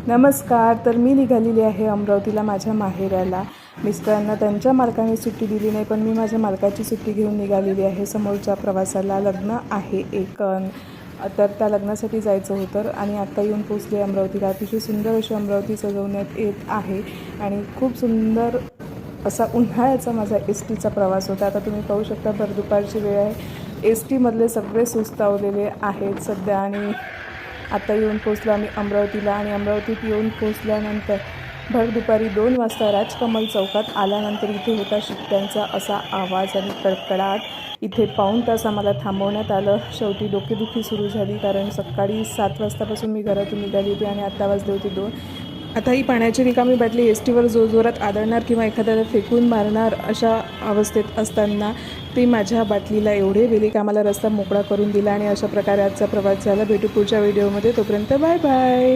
नमस्कार. तर मी निघालेली आहे अमरावतीला माझ्या माहेराला. मिस्टरांना त्यांच्या मालकाने सुट्टी दिली नाही, पण मी माझ्या मालकाची सुट्टी घेऊन निघालेली आहे समोरच्या प्रवासाला. लग्न आहे एक, तर त्या लग्नासाठी जायचं होतं आणि आत्ता येऊन पोचले अमरावतीला. अतिशय सुंदर अशी अमरावती सजवण्यात येत आहे आणि खूप सुंदर असा उन्हाळ्याचा माझा टीचा प्रवास होता. आता तुम्ही पाहू शकता भर दुपारची वेळ आहे. टीमधले सगळे सुस्तावलेले आहेत सध्या आणि आता येऊन पोचलो आम्ही अमरावतीला. आणि अमरावतीत येऊन पोचल्यानंतर भर दुपारी 2 वाजता राजकमल चौकात आल्यानंतर इथे होता शिट्ट्यांचा असा आवाज आणि कडकडाट. इथे पाऊण तास आम्हाला थांबवण्यात आलं. शेवटी डोकेदुखी सुरू झाली, कारण सकाळी 7 वाजतापासून मी घरातून निघाली होती आणि आत्ता वाजले होते 2. आता ही पाण्याची रिकामी बाटली टीवर जोरात आदळणार किंवा एखाद्याला फेकून मारणार अशा अवस्थेत असताना ती माझ्या बाटलीला एवढे वेली की आम्हाला रस्ता मोकळा करून दिला. आणि अशा प्रकारे आजचा प्रवास झाला. भेटू पुढच्या व्हिडिओमध्ये. तोपर्यंत बाय बाय.